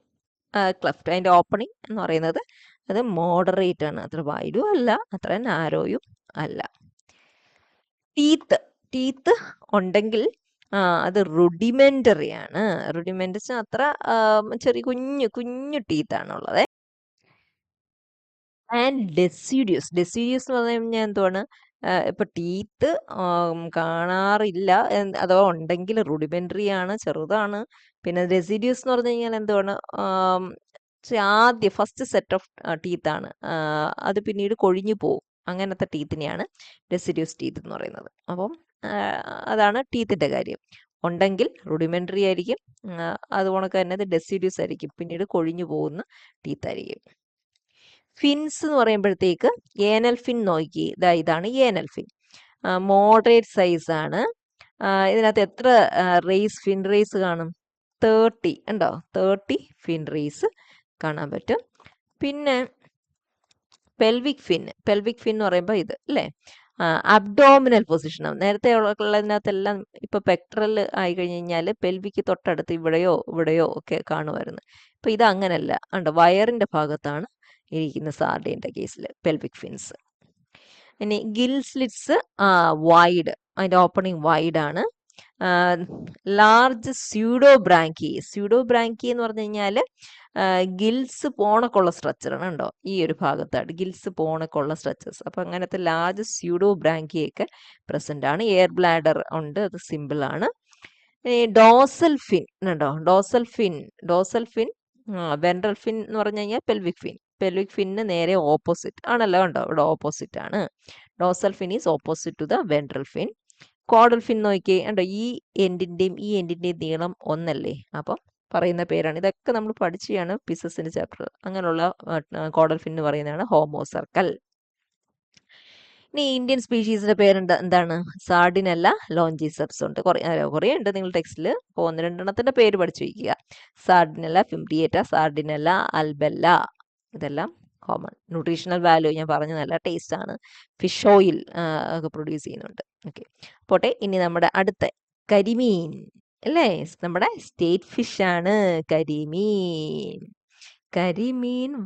ക്ലെഫ്റ്റ്, അതിൻ്റെ ഓപ്പണിംഗ് എന്ന് പറയുന്നത് അത് മോഡറേറ്റ് ആണ്, അത്ര വൈഡും അല്ല അത്ര നാരോയും അല്ല. ടീത്ത് ഉണ്ടെങ്കിൽ അത് റുഡിമെൻ്ററി ആണ്. റുഡിമെൻ്ററി അത്ര ചെറിയ കുഞ്ഞു ടീത്താണുള്ളത്. ആൻഡ് ഡെസിഡ്യൂസ് എന്ന് പറഞ്ഞു കഴിഞ്ഞാൽ എന്തുവാണ്, ഇപ്പം ടീത്ത് കാണാറില്ല, അഥവാ ഉണ്ടെങ്കിൽ റുഡിമെൻ്ററി ആണ്, ചെറുതാണ്. പിന്നെ ഡെസിഡ്യൂസ് എന്ന് പറഞ്ഞു കഴിഞ്ഞാൽ എന്തുവാണ്, ആദ്യം ഫസ്റ്റ് സെറ്റ് ഓഫ് ടീത്താണ്, അത് പിന്നീട് കൊഴിഞ്ഞു പോകും, അങ്ങനത്തെ ടീത്തിനെയാണ് ഡെസിഡ്യൂസ് ടീത്ത് എന്ന് പറയുന്നത്. അപ്പം അതാണ് ടീത്തിൻ്റെ കാര്യം. ഉണ്ടെങ്കിൽ റുഡിമെൻ്ററി ആയിരിക്കും, അതുകൊണ്ടൊക്കെ തന്നെ അത് ഡെസിഡ്യൂസ് ആയിരിക്കും, പിന്നീട് കൊഴിഞ്ഞു പോകുന്ന ടീത്തായിരിക്കും. ഫിൻസ് എന്ന് പറയുമ്പോഴത്തേക്ക് ഏനൽ ഫിൻ നോക്കി, ഇതാണ് ഏനൽ ഫിൻ, മോഡറേറ്റ് സൈസ് ആണ്. ഇതിനകത്ത് എത്ര ഫിൻ റേസ് കാണും, 30 ഉണ്ടോ, 30 ഫിൻ റേസ് കാണാൻ പറ്റും. പിന്നെ പെൽവിക് ഫിൻ എന്ന് പറയുമ്പോൾ ഇത് അല്ലേ, അബ്ഡോമിനൽ പൊസിഷനാണ്. നേരത്തെ ഉള്ളതിനകത്തെല്ലാം ഇപ്പൊ പെക്ട്രൽ ആയി കഴിഞ്ഞ് കഴിഞ്ഞാൽ പെൽവിക്ക് തൊട്ടടുത്ത് ഇവിടെയോ ഒക്കെ കാണുമായിരുന്നു. ഇപ്പൊ ഇത് അങ്ങനല്ല, ഉണ്ടോ, വയറിന്റെ ഭാഗത്താണ് ഇരിക്കുന്ന സാർഡിൻ്റെ കേസിൽ പെൽവിക് ഫിൻസ്. ഇനി ഗിൽ സ്ലിറ്റ്സ് വൈഡ്, അതിൻ്റെ ഓപ്പണിംഗ് വൈഡ് ആണ്. ലാർജ് സ്യൂഡോബ്രാങ്കി എന്ന് പറഞ്ഞു കഴിഞ്ഞാൽ ഗിൽസ് പോണക്കുള്ള സ്ട്രക്ചറാണ്, ഉണ്ടോ, ഈ ഒരു ഭാഗത്തായിട്ട് ഗിൽസ് പോണക്കുള്ള സ്ട്രക്ചേഴ്സ്. അപ്പം അങ്ങനത്തെ ലാർജ് സ്യൂഡോബ്രാങ്കിയൊക്കെ പ്രസൻ്റ് ആണ്. എയർ ബ്ലാഡർ ഉണ്ട്, അത് സിമ്പിൾ ആണ്. ഡോസൽ ഫിൻ ഉണ്ടോ, ഡോസൽ ഫിൻ വെൻട്രൽ ഫിൻ എന്ന് പറഞ്ഞു കഴിഞ്ഞാൽ പെൽവിക് ഫിന്നിന് നേരെ ഓപ്പോസിറ്റ് ആണല്ലോ, ഉണ്ടോ, ഇവിടെ ഓപ്പോസിറ്റ് ആണ്. Dorsal fin is opposite to the ventral fin. Caudal fin നോക്കിയേ, ഉണ്ടോ, ഈ എൻഡിൻ്റെയും നീളം ഒന്നല്ലേ, അപ്പം പറയുന്ന പേരാണ്. ഇതൊക്കെ നമ്മൾ പഠിച്ചാണ് പിസസിൻ്റെ ചാപ്റ്റർ. അങ്ങനെയുള്ള കോഡൽ ഫിൻ എന്ന് പറയുന്നതാണ് ഹോമോസർക്കൽ. ഇനി ഇന്ത്യൻ സ്പീഷീസിന്റെ പേരുണ്ട്, എന്താണ്, സാർഡിനല്ല ലോഞ്ചിസെപ്സ് ഉണ്ട്. കുറേ ഉണ്ട് നിങ്ങൾ ടെക്സ്റ്റിൽ, അപ്പോൾ 1-2 പേര് പഠിച്ചു വയ്ക്കുക. സാർഡിനല്ല ഫിംബ്രിയേറ്റ, സാർഡിനല്ല അൽബെല്ല, ഇതെല്ലാം കോമൺ. ന്യൂട്രീഷണൽ വാല്യൂ ഞാൻ പറഞ്ഞതല്ല, ടേസ്റ്റ് ആണ്. ഫിഷ് ഓയിൽ ഒക്കെ പ്രൊഡ്യൂസ് ചെയ്യുന്നുണ്ട്. ഓക്കെ, പോട്ടെ. ഇനി നമ്മുടെ അടുത്ത കരിമീൻ അല്ലേ, നമ്മുടെ സ്റ്റേറ്റ് ഫിഷ് ആണ് കരിമീൻ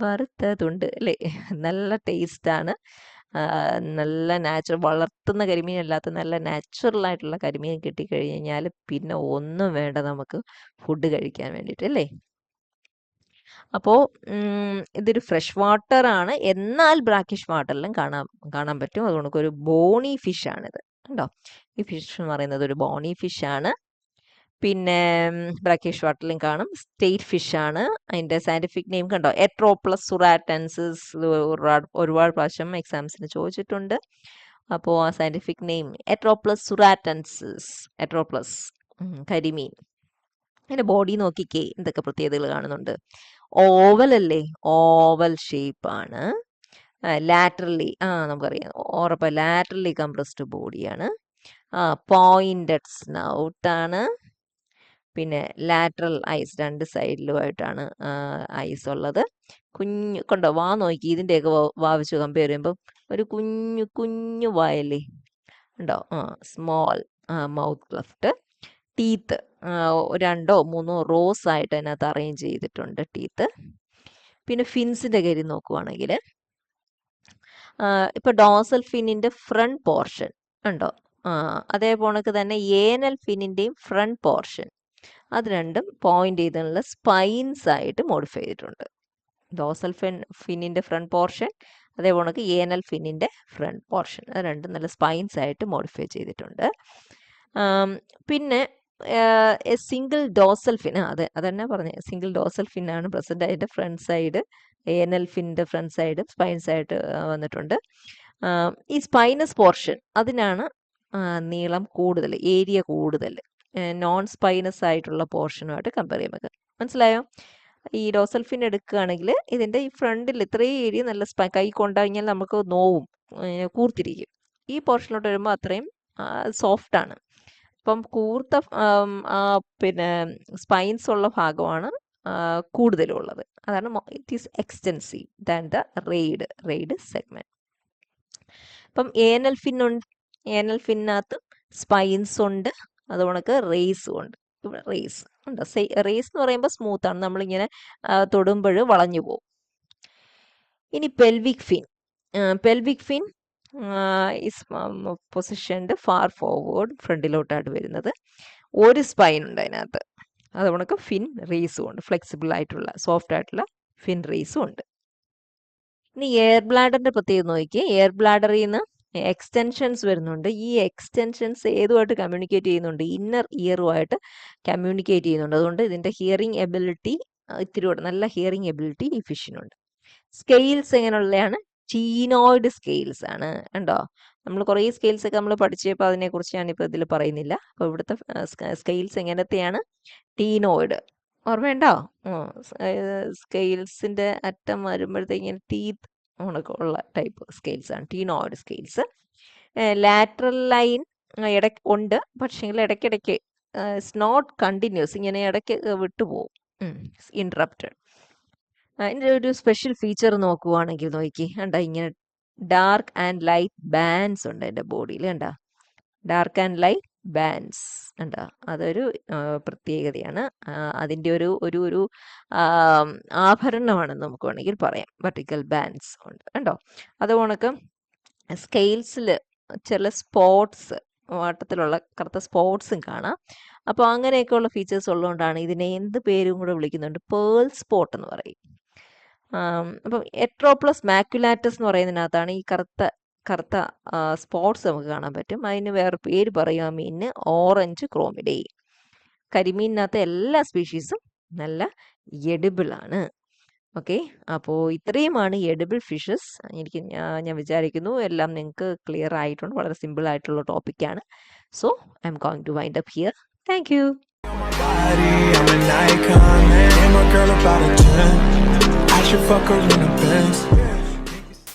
വറുത്തതുണ്ട് അല്ലേ, നല്ല ടേസ്റ്റ് ആണ്. നല്ല വളർത്തുന്ന കരിമീൻ അല്ലാത്ത നല്ല നാച്ചുറൽ ആയിട്ടുള്ള കരിമീൻ കിട്ടിക്കഴിഞ്ഞ് കഴിഞ്ഞാൽ പിന്നെ ഒന്നും വേണ്ട നമുക്ക് ഫുഡ് കഴിക്കാൻ വേണ്ടിയിട്ട് അല്ലേ. അപ്പോൾ ഇതൊരു ഫ്രഷ് വാട്ടർ ആണ്, എന്നാൽ ബ്രാക്കിഷ് വാട്ടറിലും കാണാൻ പറ്റും. അതുകൊണ്ട് ഒരു ബോണി ഫിഷ് ആണിത്, കണ്ടോ. ഈ ഫിഷ് എന്ന് പറയുന്നത് ഒരു ബോണി ഫിഷ് ആണ്. പിന്നെ ബ്രാക്കിഷ് വാട്ടറിലും കാണും. സ്റ്റേറ്റ് ഫിഷ് ആണ്. അതിൻ്റെ സയൻറ്റിഫിക് നെയിം കണ്ടോ, എട്രോപ്ലസ് സുറാറ്റൻസിസ്. ഒരുപാട് പ്രാവശ്യം എക്സാംസിന് ചോദിച്ചിട്ടുണ്ട്. അപ്പോൾ ആ സയൻറ്റിഫിക് നെയിം എട്രോപ്ലസ് സുറാറ്റൻസിസ്, കരിമീൻ. അതിൻ്റെ ബോഡി നോക്കിക്കേ, എന്തൊക്കെ പ്രത്യേകതകൾ കാണുന്നുണ്ട്. ഓവൽ അല്ലേ, ഓവൽ ഷേപ്പ് ആണ്. ലാറ്ററലി നമുക്കറിയാം, ഉറപ്പ് ലാറ്ററലി കംപ്രസ്ഡ് ബോഡിയാണ്. പോയിന്റഡ് സ്നൗട്ട് ആണ്. പിന്നെ ലാറ്ററൽ ഐസ്, 2 സൈഡിലുമായിട്ടാണ് ഐസ് ഉള്ളത്. കണ്ടോ, വാ നോക്കി, ഇതിൻ്റെയൊക്കെ വാ വെച്ച് കമ്പയർ ചെയ്യുമ്പോൾ ഒരു കുഞ്ഞു വായല്ലേ, ഉണ്ടോ, small mouth cleft. Teeth 2-3 rose ആയിട്ട് അതിനകത്ത് അറേഞ്ച് ചെയ്തിട്ടുണ്ട് ടീത്ത്. പിന്നെ ഫിൻസിൻ്റെ കാര്യം നോക്കുവാണെങ്കിൽ ഇപ്പോൾ ഡോസൽ ഫിന്നിൻ്റെ ഫ്രണ്ട് പോർഷൻ ഉണ്ടോ, അതേപോണക്ക് തന്നെ ഏനൽ ഫിന്നിൻ്റെയും ഫ്രണ്ട് പോർഷൻ, അത് രണ്ടും പോയിന്റ് ചെയ്തുള്ള സ്പൈൻസ് ആയിട്ട് മോഡിഫൈ ചെയ്തിട്ടുണ്ട്. ഡോസൽ ഫിന്നിൻ്റെ ഫ്രണ്ട് പോർഷൻ, അതേപോണക്ക് ഏനൽ ഫിന്നിൻ്റെ ഫ്രണ്ട് പോർഷൻ, അത് രണ്ടും നല്ല സ്പൈൻസ് ആയിട്ട് മോഡിഫൈ ചെയ്തിട്ടുണ്ട്. പിന്നെ എ സിംഗിൾ ഡോസൽ ഫിൻ, അതെ അതന്നെ പറഞ്ഞത്, സിംഗിൾ ഡോസൽ ഫിൻ ആണ് പ്രസന്റ്. അതിന്റെ ഫ്രണ്ട് സൈഡ് ഏനൽ ഫിൻ്റെ ഫ്രണ്ട് സൈഡ് സ്പൈൻ സൈഡ് വന്നിട്ടുണ്ട്. ഈ സ്പൈനസ് പോർഷൻ അതിനാണ് നീളം കൂടുതൽ, ഏരിയ കൂടുതൽ, നോൺ സ്പൈനസ് ആയിട്ടുള്ള പോർഷനുമായിട്ട് കമ്പയർ ചെയ്യുമ്പോൾ. മനസ്സിലായോ? ഈ ഡോസൽ ഫിൻ എടുക്കുകയാണെങ്കിൽ ഇതിൻ്റെ ഈ ഫ്രണ്ടിൽ ഇത്രയും ഏരിയ നല്ല കൈ കൊണ്ടുകഴിഞ്ഞാൽ നമുക്ക് നോവും, കൂർത്തിരിക്കും. ഈ പോർഷനിലോട്ട് വരുമ്പോൾ അത്രയും സോഫ്റ്റ് ആണ്. അപ്പം കൂർത്ത പിന്നെ സ്പൈൻസ് ഉള്ള ഭാഗമാണ് കൂടുതലുള്ളത്. അതാണ് it is extensive than the raid segment. അപ്പം ഏനൽ ഫിന്നകത്ത് സ്പൈൻസ് ഉണ്ട്, അതുകൊണ്ടൊക്കെ റേസും ഉണ്ട്. ഇവിടെ റേസ് ഉണ്ട്. റേസ് എന്ന് പറയുമ്പോൾ സ്മൂത്ത് ആണ്, നമ്മളിങ്ങനെ തൊടുമ്പോൾ വളഞ്ഞു പോകും. ഇനി pelvic fin is positioned far forward, ഫ്രണ്ടിലോട്ടായിട്ട് വരുന്നത്. ഒരു സ്പൈൻ ഉണ്ട് അതിനകത്ത്, അതുകൊണ്ട് ഫിൻ റേസും ഉണ്ട്, ഫ്ലെക്സിബിൾ ആയിട്ടുള്ള സോഫ്റ്റ് ആയിട്ടുള്ള ഫിൻ റേസും ഉണ്ട്. ഇനി എയർ ബ്ലാഡറിന്റെ പ്രത്യേകത നോക്കിയേ. എയർ ബ്ലാഡറിൽ നിന്ന് എക്സ്റ്റൻഷൻസ് വരുന്നുണ്ട്. ഈ എക്സ്റ്റൻഷൻസ് ഏതുമായിട്ട് കമ്മ്യൂണിക്കേറ്റ് ചെയ്യുന്നുണ്ട്? ഇന്നർ ഇയറുമായിട്ട് കമ്മ്യൂണിക്കേറ്റ് ചെയ്യുന്നുണ്ട്. അതുകൊണ്ട് ഇതിന്റെ ഹിയറിംഗ് എബിലിറ്റി ഇത്തിരി നല്ല ഹിയറിംഗ് എബിലിറ്റി ഈ ഫിഷിനുണ്ട്. സ്കെയിൽസ് എങ്ങനെയുള്ളതാണ്? ടീനോയിഡ് സ്കെയിൽസ് ആണ്. ഉണ്ടോ? നമ്മൾ കുറേ സ്കെയിൽസ് ഒക്കെ നമ്മൾ പഠിച്ചപ്പോൾ അതിനെക്കുറിച്ച് ഞാനിപ്പോൾ ഇതിൽ പറയുന്നില്ല. അപ്പോൾ ഇവിടുത്തെ സ്കെയിൽസ് എങ്ങനത്തെയാണ്? ടീനോയിഡ്. ഓർമ്മയുണ്ടോ? സ്കെയിൽസിന്റെ അറ്റം വരുമ്പോഴത്തേക്കും ടീത്ത് ഉള്ള ടൈപ്പ് സ്കെയിൽസ് ആണ് ടീനോയിഡ് സ്കെയിൽസ്. ലാറ്ററൽ ലൈൻ ഇടയ്ക്ക് ഉണ്ട്, പക്ഷേ ഇടയ്ക്കിടയ്ക്ക് ഇറ്റ്സ് നോട്ട് കണ്ടിന്യൂസ്, ഇങ്ങനെ ഇടയ്ക്ക് വിട്ടുപോകും, ഇൻട്രപ്റ്റഡ്. അതിൻ്റെ ഒരു സ്പെഷ്യൽ ഫീച്ചർ നോക്കുവാണെങ്കിൽ നോക്കി കണ്ട, ഇങ്ങനെ ഡാർക്ക് ആൻഡ് ലൈറ്റ് ബാൻഡ്സ് ഉണ്ട് എൻ്റെ ബോഡിയിൽ. കണ്ട, ഡാർക്ക് ആൻഡ് ലൈറ്റ് ബാൻഡ്സ് കണ്ട, അതൊരു പ്രത്യേകതയാണ്. അതിൻ്റെ ഒരു ആഭരണമാണെന്ന് നമുക്ക് വേണമെങ്കിൽ പറയാം. വെർട്ടിക്കൽ ബാൻഡ്സ് ഉണ്ട് കണ്ടോ. അതുകൊണ്ടൊക്കെ സ്കെയിൽസിൽ ചില സ്പോട്ട്സ്, വട്ടത്തിലുള്ള കറുത്ത സ്പോട്ട്സും കാണാം. അപ്പോൾ അങ്ങനെയൊക്കെയുള്ള ഫീച്ചേഴ്സ് ഉള്ളതുകൊണ്ടാണ് ഇതിനെ എന്ത് പേരും കൂടെ വിളിക്കുന്നുണ്ട്? പേൾ സ്പോട്ട് എന്ന് പറയും. അപ്പം എട്രോപ്ലസ് മാക്യുലാറ്റസ് എന്ന് പറയുന്നതിനകത്താണ് ഈ കറുത്ത സ്പോട്ട്സ് നമുക്ക് കാണാൻ പറ്റും. അതിന് വേറെ പേര് പറയും ആ മീനിന്, ഓറഞ്ച് ക്രോമിഡേ. കരിമീനിനകത്ത് എല്ലാ സ്പീഷീസും നല്ല എഡിബിളാണ്. ഓക്കെ, അപ്പോൾ ഇത്രയുമാണ് എഡിബിൾ ഫിഷസ്. ഞാൻ വിചാരിക്കുന്നു എല്ലാം നിങ്ങൾക്ക് ക്ലിയർ ആയിട്ടുണ്ട്. വളരെ സിമ്പിൾ ആയിട്ടുള്ള ടോപ്പിക്കാണ്. So I am going to wind up here. Thank you. I should fuck her in the Benz.